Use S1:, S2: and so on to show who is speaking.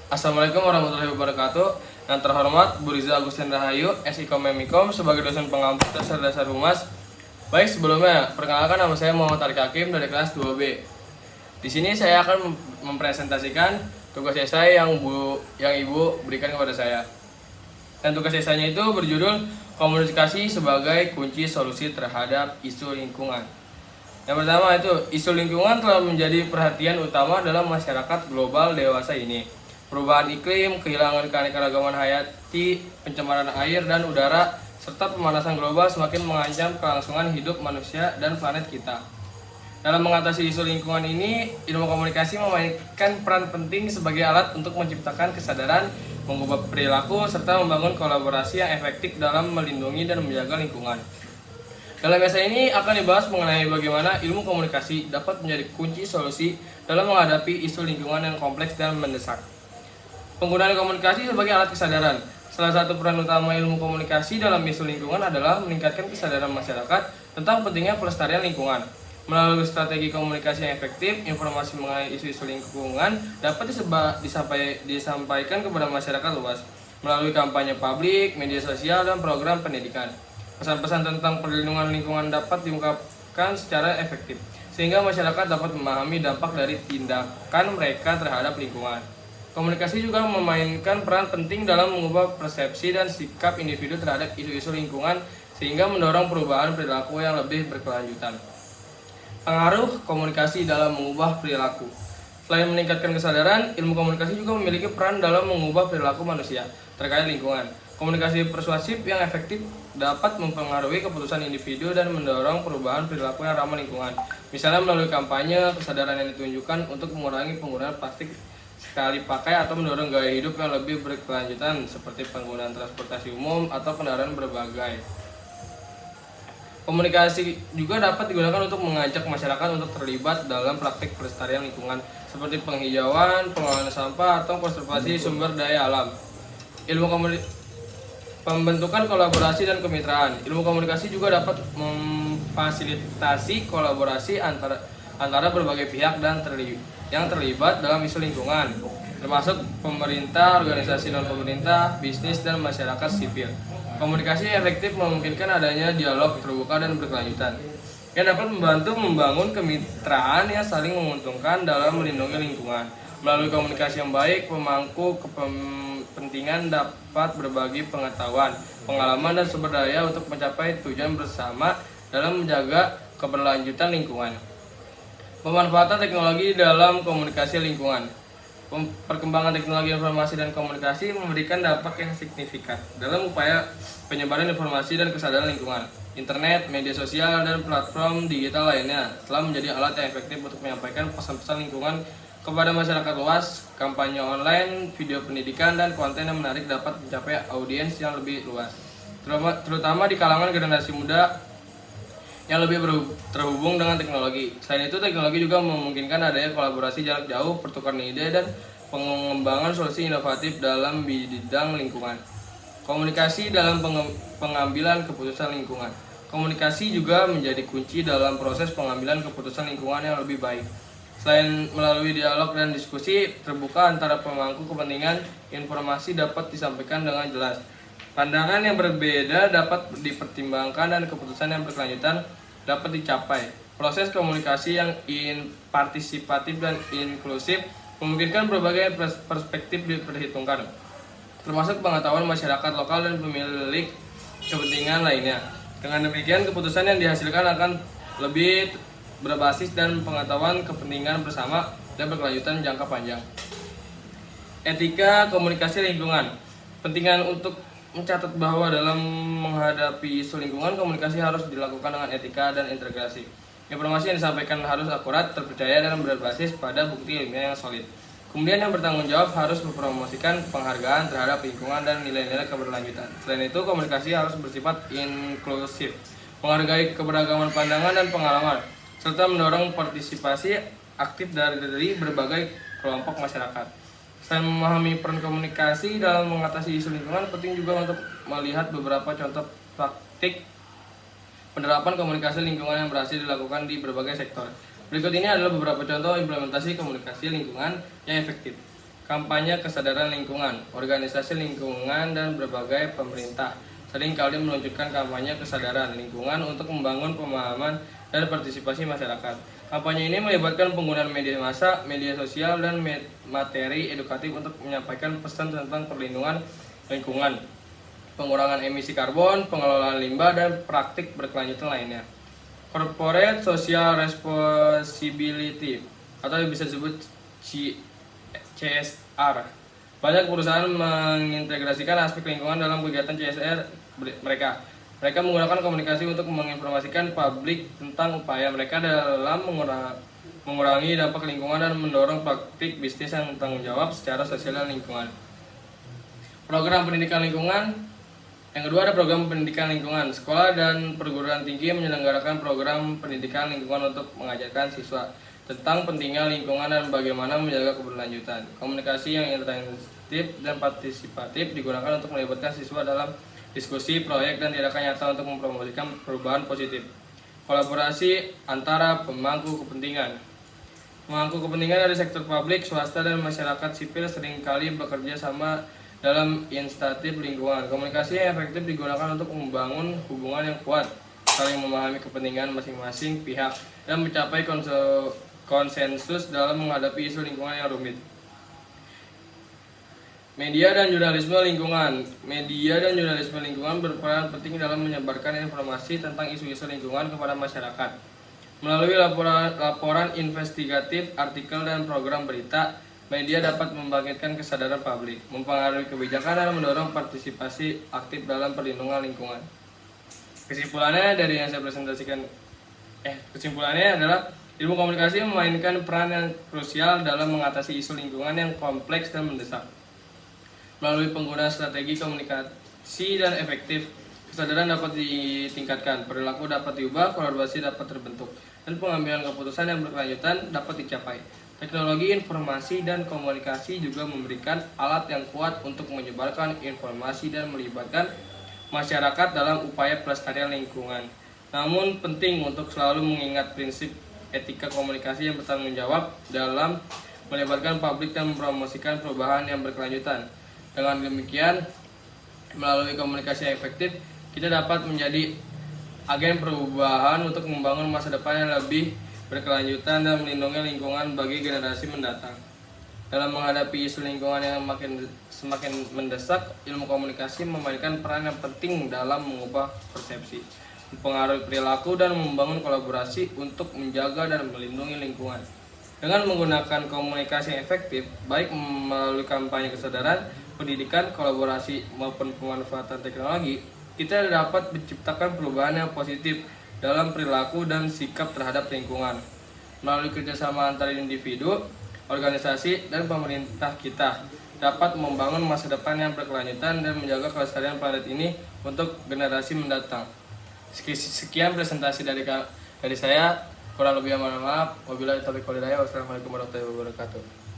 S1: Assalamualaikum warahmatullahi wabarakatuh. Yang terhormat Bu Riza Agustin Rahayu, SIKOM Memikom sebagai dosen pengampu dasar Humas. Baik, sebelumnya perkenalkan, nama saya Muhammad Tarik Hakim dari kelas 2B. Di sini saya akan mempresentasikan tugas esai yang Ibu berikan kepada saya. Dan tugas esainya itu berjudul Komunikasi sebagai Kunci Solusi Terhadap Isu Lingkungan. Yang pertama itu, isu lingkungan telah menjadi perhatian utama dalam masyarakat global dewasa ini. Perubahan iklim, kehilangan keanekaragaman hayati, pencemaran air dan udara, serta pemanasan global semakin mengancam kelangsungan hidup manusia dan planet kita. Dalam mengatasi isu lingkungan ini, ilmu komunikasi memainkan peran penting sebagai alat untuk menciptakan kesadaran, mengubah perilaku, serta membangun kolaborasi yang efektif dalam melindungi dan menjaga lingkungan. Dalam essay ini akan dibahas mengenai bagaimana ilmu komunikasi dapat menjadi kunci solusi dalam menghadapi isu lingkungan yang kompleks dan mendesak. Penggunaan komunikasi sebagai alat kesadaran. Salah satu peran utama ilmu komunikasi dalam isu lingkungan adalah meningkatkan kesadaran masyarakat tentang pentingnya pelestarian lingkungan. Melalui strategi komunikasi yang efektif, informasi mengenai isu-isu lingkungan dapat disampaikan kepada masyarakat luas melalui kampanye publik, media sosial, dan program pendidikan. Pesan-pesan tentang perlindungan lingkungan dapat diungkapkan secara efektif, sehingga masyarakat dapat memahami dampak dari tindakan mereka terhadap lingkungan. Komunikasi juga memainkan peran penting dalam mengubah persepsi dan sikap individu terhadap isu-isu lingkungan, sehingga mendorong perubahan perilaku yang lebih berkelanjutan. Pengaruh komunikasi dalam mengubah perilaku. Selain meningkatkan kesadaran, ilmu komunikasi juga memiliki peran dalam mengubah perilaku manusia terkait lingkungan. Komunikasi persuasif yang efektif dapat mempengaruhi keputusan individu dan mendorong perubahan perilaku yang ramah lingkungan. Misalnya melalui kampanye, kesadaran yang ditunjukkan untuk mengurangi penggunaan plastik sekali pakai atau mendorong gaya hidup yang lebih berkelanjutan seperti penggunaan transportasi umum atau kendaraan berbagai. Komunikasi juga dapat digunakan untuk mengajak masyarakat untuk terlibat dalam praktik pelestarian lingkungan seperti penghijauan, pengelolaan sampah, atau konservasi sumber daya alam. Pembentukan kolaborasi dan kemitraan. Ilmu komunikasi juga dapat memfasilitasi kolaborasi antara berbagai pihak yang terlibat dalam isu lingkungan, termasuk pemerintah, organisasi non-pemerintah, bisnis, dan masyarakat sipil. Komunikasi efektif memungkinkan adanya dialog terbuka dan berkelanjutan, yang dapat membantu membangun kemitraan yang saling menguntungkan dalam melindungi lingkungan. Melalui komunikasi yang baik, pemangku kepentingan dapat berbagi pengetahuan, pengalaman, dan sumber daya untuk mencapai tujuan bersama dalam menjaga keberlanjutan lingkungan. Pemanfaatan teknologi dalam komunikasi lingkungan. Perkembangan teknologi informasi dan komunikasi memberikan dampak yang signifikan dalam upaya penyebaran informasi dan kesadaran lingkungan. Internet, media sosial, dan platform digital lainnya telah menjadi alat yang efektif untuk menyampaikan pesan-pesan lingkungan kepada masyarakat luas. Kampanye online, video pendidikan, dan konten yang menarik dapat mencapai audiens yang lebih luas, terutama di kalangan generasi muda yang lebih terhubung dengan teknologi. Selain itu, teknologi juga memungkinkan adanya kolaborasi jarak jauh, pertukaran ide, dan pengembangan solusi inovatif dalam bidang lingkungan. Komunikasi dalam pengambilan keputusan lingkungan. Komunikasi juga menjadi kunci dalam proses pengambilan keputusan lingkungan yang lebih baik. Selain melalui dialog dan diskusi terbuka antara pemangku kepentingan, informasi dapat disampaikan dengan jelas. Pandangan yang berbeda dapat dipertimbangkan dan keputusan yang berkelanjutan dapat dicapai. Proses komunikasi yang partisipatif dan inklusif memungkinkan berbagai perspektif diperhitungkan, termasuk pengetahuan masyarakat lokal dan pemilik kepentingan lainnya. Dengan demikian, keputusan yang dihasilkan akan lebih berbasis dan pengetahuan kepentingan bersama dan berkelanjutan jangka panjang. Etika komunikasi lingkungan. Pentingan untuk mencatat bahwa dalam menghadapi isu lingkungan, komunikasi harus dilakukan dengan etika dan integrasi. Informasi yang disampaikan harus akurat, terpercaya, dan berbasis pada bukti ilmiah yang solid. Kemudian yang bertanggung jawab harus mempromosikan penghargaan terhadap lingkungan dan nilai-nilai keberlanjutan. Selain itu, komunikasi harus bersifat inklusif, menghargai keberagaman pandangan dan pengalaman, serta mendorong partisipasi aktif dari berbagai kelompok masyarakat. Selain memahami peran komunikasi dalam mengatasi isu lingkungan, penting juga untuk melihat beberapa contoh praktik penerapan komunikasi lingkungan yang berhasil dilakukan di berbagai sektor. Berikut ini adalah beberapa contoh implementasi komunikasi lingkungan yang efektif. Kampanye kesadaran lingkungan, organisasi lingkungan dan berbagai pemerintah sering kali meluncurkan kampanye kesadaran lingkungan untuk membangun pemahaman dan partisipasi masyarakat. Kampanye ini melibatkan penggunaan media massa, media sosial, dan materi edukatif untuk menyampaikan pesan tentang perlindungan lingkungan, pengurangan emisi karbon, pengelolaan limbah, dan praktik berkelanjutan lainnya. Corporate Social Responsibility atau bisa disebut CSR. Banyak perusahaan mengintegrasikan aspek lingkungan dalam kegiatan CSR mereka. Mereka menggunakan komunikasi untuk menginformasikan publik tentang upaya mereka dalam mengurangi dampak lingkungan dan mendorong praktik bisnis yang bertanggung jawab secara sosial dan lingkungan. Program pendidikan lingkungan. Yang kedua ada program pendidikan lingkungan. Sekolah dan perguruan tinggi menyelenggarakan program pendidikan lingkungan untuk mengajarkan siswa tentang pentingnya lingkungan dan bagaimana menjaga keberlanjutan. Komunikasi yang interaktif dan partisipatif digunakan untuk melibatkan siswa dalam diskusi, proyek, dan tindakan nyata untuk mempromosikan perubahan positif. Kolaborasi antara pemangku kepentingan. Pemangku kepentingan dari sektor publik, swasta, dan masyarakat sipil seringkali bekerja sama dalam inisiatif lingkungan. Komunikasi yang efektif digunakan untuk membangun hubungan yang kuat, saling memahami kepentingan masing-masing pihak, dan mencapai konsensus dalam menghadapi isu lingkungan yang rumit. Media dan jurnalisme lingkungan. Media dan jurnalisme lingkungan berperan penting dalam menyebarkan informasi tentang isu-isu lingkungan kepada masyarakat. Melalui laporan investigatif, artikel, dan program berita, media dapat membangkitkan kesadaran publik, mempengaruhi kebijakan, dan mendorong partisipasi aktif dalam perlindungan lingkungan. Kesimpulannya dari yang saya presentasikan, kesimpulannya adalah ilmu komunikasi memainkan peran yang krusial dalam mengatasi isu lingkungan yang kompleks dan mendesak. Melalui penggunaan strategi komunikasi dan efektif, kesadaran dapat ditingkatkan, perilaku dapat diubah, kolaborasi dapat terbentuk, dan pengambilan keputusan yang berkelanjutan dapat dicapai. Teknologi informasi dan komunikasi juga memberikan alat yang kuat untuk menyebarkan informasi dan melibatkan masyarakat dalam upaya pelestarian lingkungan. Namun penting untuk selalu mengingat prinsip etika komunikasi yang bertanggung jawab dalam melibatkan publik dan mempromosikan perubahan yang berkelanjutan. Dengan demikian, melalui komunikasi yang efektif, kita dapat menjadi agen perubahan untuk membangun masa depan yang lebih berkelanjutan dan melindungi lingkungan bagi generasi mendatang. Dalam menghadapi isu lingkungan yang semakin mendesak, ilmu komunikasi memainkan peran yang penting dalam mengubah persepsi, mempengaruhi perilaku, dan membangun kolaborasi untuk menjaga dan melindungi lingkungan. Dengan menggunakan komunikasi yang efektif, baik melalui kampanye kesadaran, pendidikan, kolaborasi, maupun pemanfaatan teknologi, kita dapat menciptakan perubahan yang positif dalam perilaku dan sikap terhadap lingkungan. Melalui kerjasama antara individu, organisasi, dan pemerintah, kita dapat membangun masa depan yang berkelanjutan dan menjaga kelestarian planet ini untuk generasi mendatang. Sekian presentasi dari saya. Kurang lebih mohon maaf. Wabillahi taufiq wal hidayah. Wassalamualaikum warahmatullahi wabarakatuh.